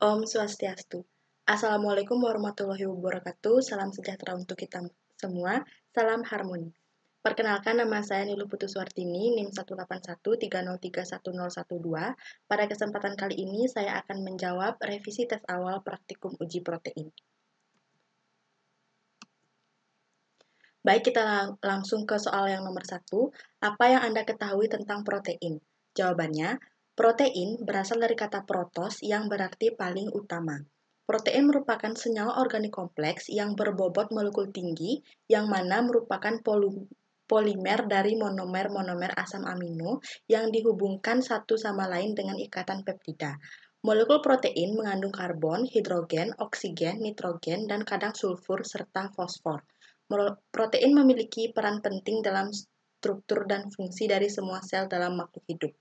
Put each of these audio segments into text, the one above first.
Om Swastiastu. Assalamualaikum warahmatullahi wabarakatuh. Salam sejahtera untuk kita semua. Salam harmoni. Perkenalkan, nama saya Nilu Putuswartini, NIM 18130311012. Pada kesempatan kali ini, saya akan menjawab revisi tes awal praktikum uji protein. Baik, kita langsung ke soal yang nomor 1. Apa yang Anda ketahui tentang protein? Jawabannya, protein berasal dari kata protos yang berarti paling utama. Protein merupakan senyawa organik kompleks yang berbobot molekul tinggi, yang mana merupakan polimer dari monomer-monomer asam amino yang dihubungkan satu sama lain dengan ikatan peptida. Molekul protein mengandung karbon, hidrogen, oksigen, nitrogen, dan kadang sulfur serta fosfor. Protein memiliki peran penting dalam struktur dan fungsi dari semua sel dalam makhluk hidup.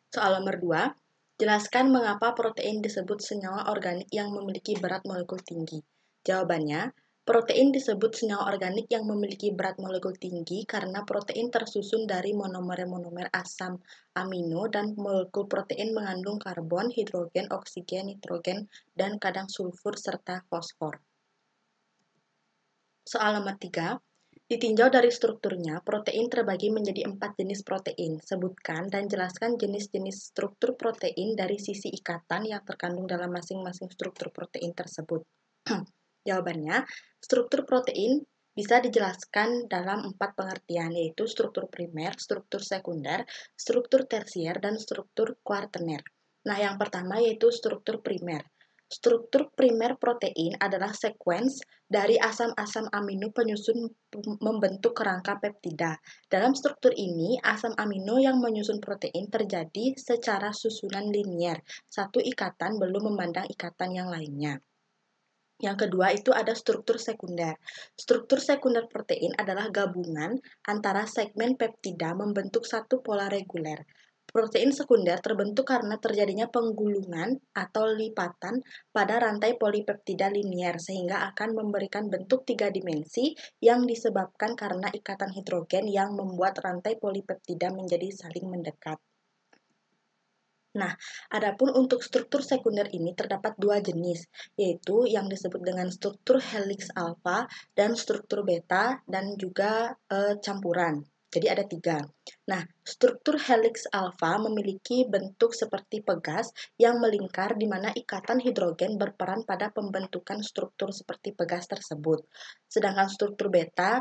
Soal nomor 2, jelaskan mengapa protein disebut senyawa organik yang memiliki berat molekul tinggi. Jawabannya, protein disebut senyawa organik yang memiliki berat molekul tinggi karena protein tersusun dari monomer-monomer asam amino dan molekul protein mengandung karbon, hidrogen, oksigen, nitrogen, dan kadang sulfur serta fosfor. Soal nomor 3, ditinjau dari strukturnya, protein terbagi menjadi 4 jenis protein. Sebutkan dan jelaskan jenis-jenis struktur protein dari sisi ikatan yang terkandung dalam masing-masing struktur protein tersebut. Jawabannya, struktur protein bisa dijelaskan dalam 4 pengertian, yaitu struktur primer, struktur sekunder, struktur tersier, dan struktur kuartener. Nah, yang pertama yaitu struktur primer. Struktur primer protein adalah sekuens dari asam-asam amino penyusun membentuk kerangka peptida. Dalam struktur ini, asam amino yang menyusun protein terjadi secara susunan linier, satu ikatan belum memandang ikatan yang lainnya. Yang kedua itu ada struktur sekunder. Struktur sekunder protein adalah gabungan antara segmen peptida membentuk satu pola reguler. Protein sekunder terbentuk karena terjadinya penggulungan atau lipatan pada rantai polipeptida linier sehingga akan memberikan bentuk 3 dimensi yang disebabkan karena ikatan hidrogen yang membuat rantai polipeptida menjadi saling mendekat. Nah, adapun untuk struktur sekunder ini terdapat 2 jenis, yaitu yang disebut dengan struktur helix alfa dan struktur beta dan juga campuran. Jadi ada 3. Nah, struktur helix alfa memiliki bentuk seperti pegas yang melingkar di mana ikatan hidrogen berperan pada pembentukan struktur seperti pegas tersebut. Sedangkan struktur beta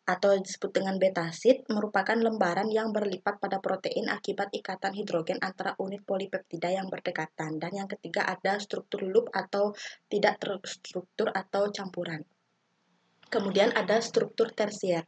atau disebut dengan betasid merupakan lembaran yang berlipat pada protein akibat ikatan hidrogen antara unit polipeptida yang berdekatan. Dan yang ketiga ada struktur loop atau tidak terstruktur atau campuran. Kemudian ada struktur tersier.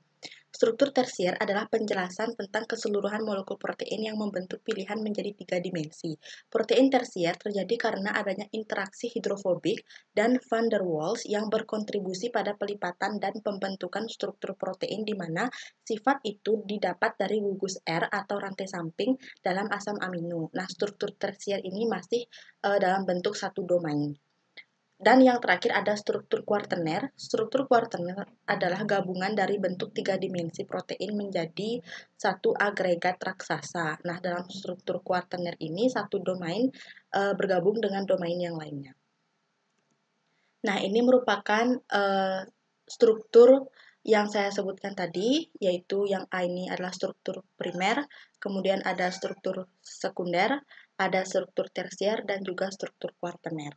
Struktur tersier adalah penjelasan tentang keseluruhan molekul protein yang membentuk pilihan menjadi 3 dimensi. Protein tersier terjadi karena adanya interaksi hidrofobik dan van der Waals yang berkontribusi pada pelipatan dan pembentukan struktur protein di mana sifat itu didapat dari gugus R atau rantai samping dalam asam amino. Nah, struktur tersier ini masih dalam bentuk satu domain. Dan yang terakhir ada struktur kuartener. Struktur kuartener adalah gabungan dari bentuk 3 dimensi protein menjadi satu agregat raksasa. Nah, dalam struktur kuartener ini satu domain bergabung dengan domain yang lainnya. Nah, ini merupakan struktur yang saya sebutkan tadi, yaitu yang A ini adalah struktur primer, kemudian ada struktur sekunder, ada struktur tersier, dan juga struktur kuartener.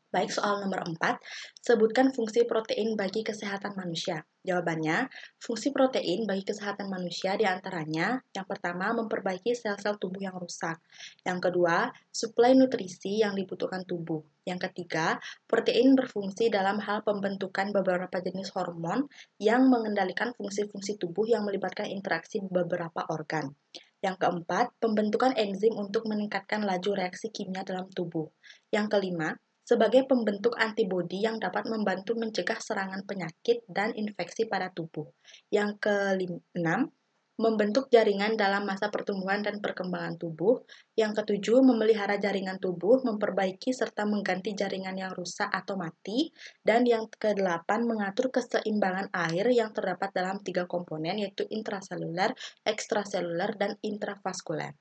Baik, soal nomor 4, sebutkan fungsi protein bagi kesehatan manusia. Jawabannya, fungsi protein bagi kesehatan manusia diantaranya, yang pertama, memperbaiki sel-sel tubuh yang rusak. Yang kedua, suplai nutrisi yang dibutuhkan tubuh. Yang ketiga, protein berfungsi dalam hal pembentukan beberapa jenis hormon yang mengendalikan fungsi-fungsi tubuh yang melibatkan interaksi beberapa organ. Yang keempat, pembentukan enzim untuk meningkatkan laju reaksi kimia dalam tubuh. Yang kelima, sebagai pembentuk antibodi yang dapat membantu mencegah serangan penyakit dan infeksi pada tubuh. Yang keenam, membentuk jaringan dalam masa pertumbuhan dan perkembangan tubuh. Yang ketujuh, memelihara jaringan tubuh, memperbaiki serta mengganti jaringan yang rusak atau mati. Dan yang kedelapan, mengatur keseimbangan air yang terdapat dalam 3 komponen, yaitu intraseluler, ekstraseluler, dan intravaskuler.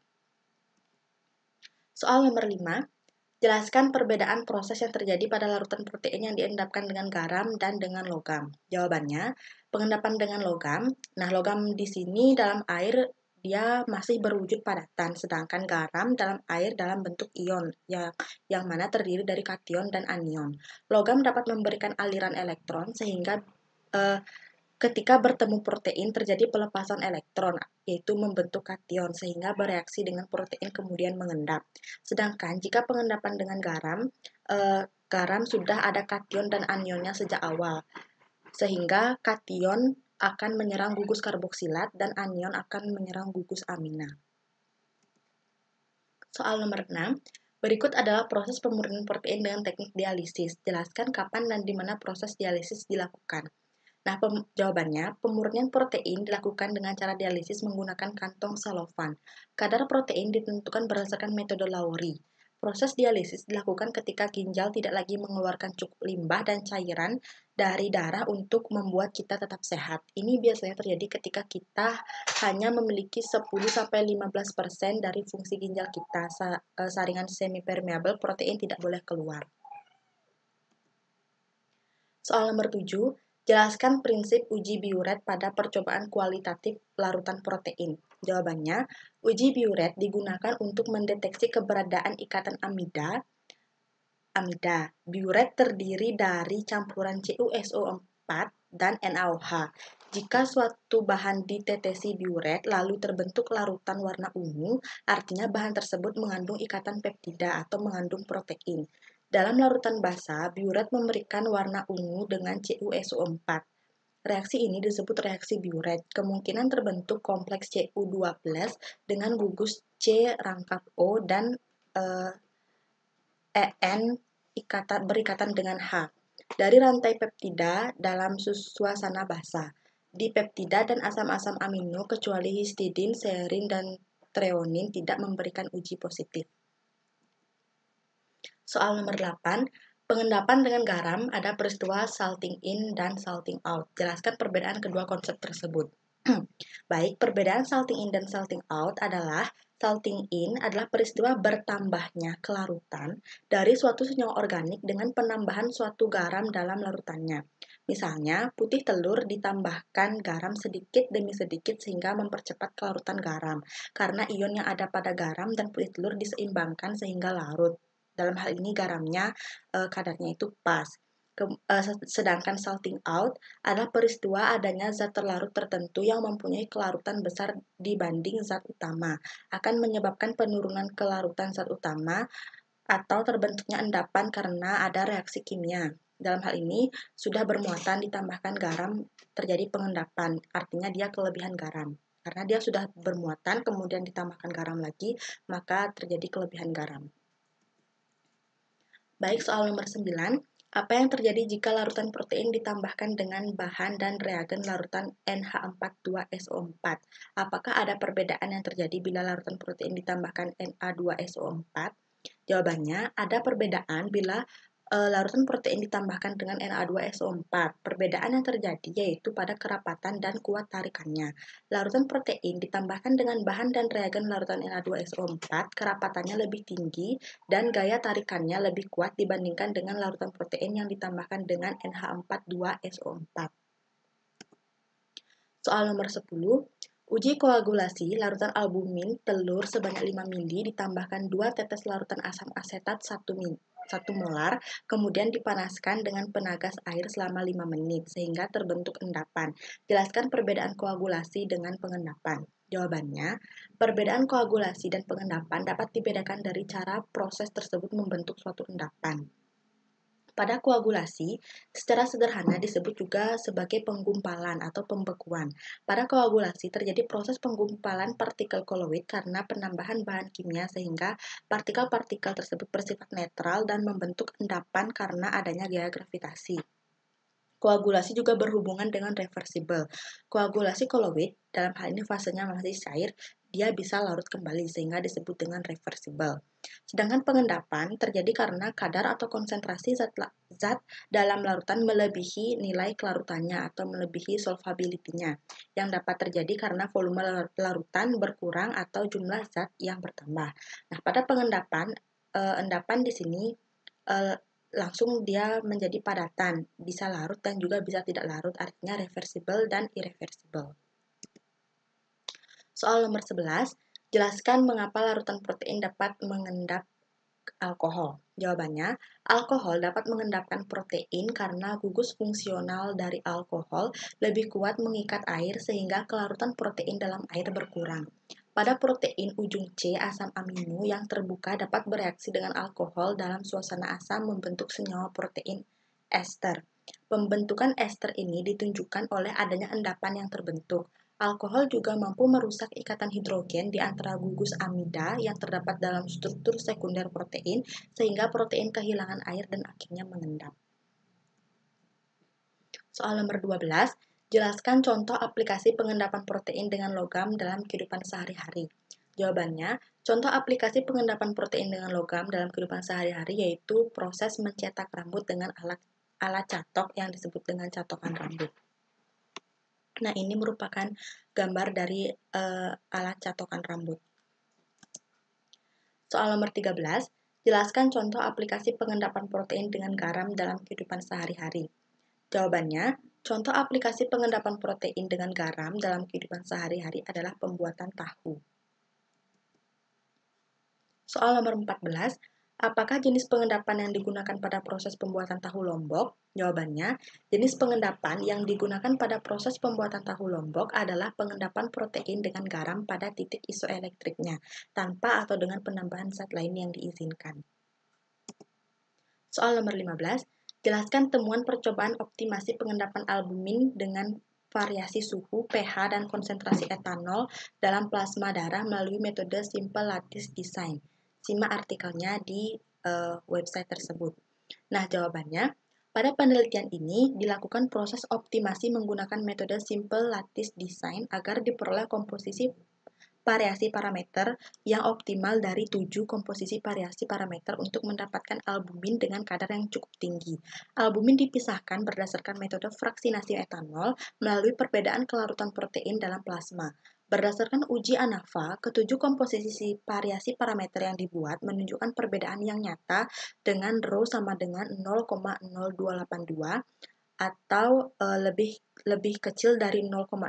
Soal nomor 5, jelaskan perbedaan proses yang terjadi pada larutan protein yang diendapkan dengan garam dan dengan logam. Jawabannya, pengendapan dengan logam. Nah, logam di sini dalam air dia masih berwujud padatan, sedangkan garam dalam air dalam bentuk ion yang mana terdiri dari kation dan anion. Logam dapat memberikan aliran elektron sehingga eh, ketika bertemu protein terjadi pelepasan elektron, yaitu membentuk kation sehingga bereaksi dengan protein kemudian mengendap. Sedangkan jika pengendapan dengan garam, garam sudah ada kation dan anionnya sejak awal, sehingga kation akan menyerang gugus karboksilat dan anion akan menyerang gugus amina. Soal nomor 6, berikut adalah proses pemurnian protein dengan teknik dialisis. Jelaskan kapan dan di mana proses dialisis dilakukan. Nah, jawabannya, pemurnian protein dilakukan dengan cara dialisis menggunakan kantong selofan. Kadar protein ditentukan berdasarkan metode Lowry. Proses dialisis dilakukan ketika ginjal tidak lagi mengeluarkan cukup limbah dan cairan dari darah untuk membuat kita tetap sehat. Ini biasanya terjadi ketika kita hanya memiliki 10-15% dari fungsi ginjal kita. Saringan semi-permeable protein tidak boleh keluar. Soal nomor 7, jelaskan prinsip uji Biuret pada percobaan kualitatif larutan protein. Jawabannya, uji Biuret digunakan untuk mendeteksi keberadaan ikatan amida. Biuret terdiri dari campuran CuSO4 dan NaOH. Jika suatu bahan ditetesi biuret lalu terbentuk larutan warna ungu, artinya bahan tersebut mengandung ikatan peptida atau mengandung protein. Dalam larutan basa, biuret memberikan warna ungu dengan CuSO4. Reaksi ini disebut reaksi biuret. Kemungkinan terbentuk kompleks Cu2+ dengan gugus C rangkap O dan En berikatan dengan H. Dari rantai peptida dalam suasana basah. Di peptida dan asam-asam amino kecuali histidin, serin, dan treonin tidak memberikan uji positif. Soal nomor 8, pengendapan dengan garam ada peristiwa salting in dan salting out. Jelaskan perbedaan kedua konsep tersebut. Baik, perbedaan salting in dan salting out adalah salting in adalah peristiwa bertambahnya kelarutan dari suatu senyawa organik dengan penambahan suatu garam dalam larutannya. Misalnya, putih telur ditambahkan garam sedikit demi sedikit sehingga mempercepat kelarutan garam, karena ion yang ada pada garam dan putih telur diseimbangkan sehingga larut. Dalam hal ini garamnya kadarnya itu pas. Sedangkan salting out adalah peristiwa adanya zat terlarut tertentu yang mempunyai kelarutan besar dibanding zat utama, akan menyebabkan penurunan kelarutan zat utama atau terbentuknya endapan karena ada reaksi kimia. Dalam hal ini, sudah bermuatan ditambahkan garam terjadi pengendapan, artinya dia kelebihan garam. Karena dia sudah bermuatan, kemudian ditambahkan garam lagi, maka terjadi kelebihan garam. Baik, soal nomor 9. Apa yang terjadi jika larutan protein ditambahkan dengan bahan dan reagen larutan NH42SO4? Apakah ada perbedaan yang terjadi bila larutan protein ditambahkan Na2SO4? Jawabannya, ada perbedaan bila larutan protein ditambahkan dengan Na2SO4. Perbedaan yang terjadi yaitu pada kerapatan dan kuat tarikannya. Larutan protein ditambahkan dengan bahan dan reagen larutan Na2SO4, kerapatannya lebih tinggi dan gaya tarikannya lebih kuat dibandingkan dengan larutan protein yang ditambahkan dengan NH42SO4. Soal nomor 10. Uji koagulasi larutan albumin telur sebanyak 5 ml ditambahkan 2 tetes larutan asam asetat 1 molar, kemudian dipanaskan dengan penagas air selama 5 menit sehingga terbentuk endapan. Jelaskan perbedaan koagulasi dengan pengendapan. Jawabannya, perbedaan koagulasi dan pengendapan dapat dibedakan dari cara proses tersebut membentuk suatu endapan. Pada koagulasi, secara sederhana disebut juga sebagai penggumpalan atau pembekuan. Pada koagulasi terjadi proses penggumpalan partikel koloid karena penambahan bahan kimia sehingga partikel-partikel tersebut bersifat netral dan membentuk endapan karena adanya gaya gravitasi. Koagulasi juga berhubungan dengan reversibel. Koagulasi koloid, dalam hal ini fasenya masih cair, dia bisa larut kembali sehingga disebut dengan reversible. Sedangkan pengendapan terjadi karena kadar atau konsentrasi zat dalam larutan melebihi nilai kelarutannya atau melebihi solvability-nya, yang dapat terjadi karena volume larutan berkurang atau jumlah zat yang bertambah. Nah, pada pengendapan, endapan di sini langsung dia menjadi padatan, bisa larut dan juga bisa tidak larut, artinya reversible dan irreversible. Soal nomor 11, jelaskan mengapa larutan protein dapat mengendap alkohol. Jawabannya, alkohol dapat mengendapkan protein karena gugus fungsional dari alkohol lebih kuat mengikat air sehingga kelarutan protein dalam air berkurang. Pada protein ujung C, asam amino yang terbuka dapat bereaksi dengan alkohol dalam suasana asam membentuk senyawa protein ester. Pembentukan ester ini ditunjukkan oleh adanya endapan yang terbentuk. Alkohol juga mampu merusak ikatan hidrogen di antara gugus amida yang terdapat dalam struktur sekunder protein, sehingga protein kehilangan air dan akhirnya mengendap. Soal nomor 12, jelaskan contoh aplikasi pengendapan protein dengan logam dalam kehidupan sehari-hari. Jawabannya, contoh aplikasi pengendapan protein dengan logam dalam kehidupan sehari-hari yaitu proses mencetak rambut dengan alat catok yang disebut dengan catokan rambut. Nah, ini merupakan gambar dari alat catokan rambut. Soal nomor 13, jelaskan contoh aplikasi pengendapan protein dengan garam dalam kehidupan sehari-hari. Jawabannya, contoh aplikasi pengendapan protein dengan garam dalam kehidupan sehari-hari adalah pembuatan tahu. Soal nomor 14, apakah jenis pengendapan yang digunakan pada proses pembuatan tahu lombok? Jawabannya, jenis pengendapan yang digunakan pada proses pembuatan tahu lombok adalah pengendapan protein dengan garam pada titik isoelektriknya, tanpa atau dengan penambahan zat lain yang diizinkan. Soal nomor 15, jelaskan temuan percobaan optimasi pengendapan albumin dengan variasi suhu, pH, dan konsentrasi etanol dalam plasma darah melalui metode simple lattice design. Simak artikelnya di website tersebut. Nah, jawabannya, pada penelitian ini dilakukan proses optimasi menggunakan metode simple lattice design agar diperoleh komposisi variasi parameter yang optimal dari 7 komposisi variasi parameter untuk mendapatkan albumin dengan kadar yang cukup tinggi. Albumin dipisahkan berdasarkan metode fraksinasi etanol melalui perbedaan kelarutan protein dalam plasma. Berdasarkan uji ANAVA, ketujuh komposisi variasi parameter yang dibuat menunjukkan perbedaan yang nyata dengan rho sama dengan 0,0282 atau lebih kecil dari 0,05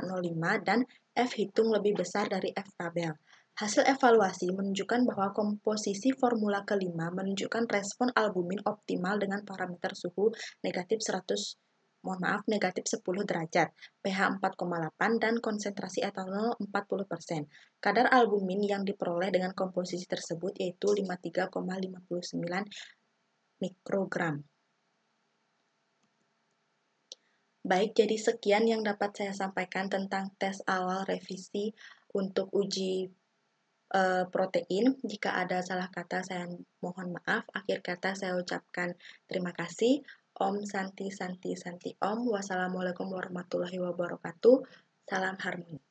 dan F hitung lebih besar dari F tabel. Hasil evaluasi menunjukkan bahwa komposisi formula kelima menunjukkan respon albumin optimal dengan parameter suhu negatif 10 derajat, pH 4,8 dan konsentrasi etanol 40%. Kadar albumin yang diperoleh dengan komposisi tersebut yaitu 53,59 mikrogram. Baik, jadi sekian yang dapat saya sampaikan tentang tes awal revisi untuk uji protein. Jika ada salah kata, saya mohon maaf. Akhir kata saya ucapkan terima kasih. Om Santi Santi Santi Om. Wassalamualaikum warahmatullahi wabarakatuh. Salam harmoni.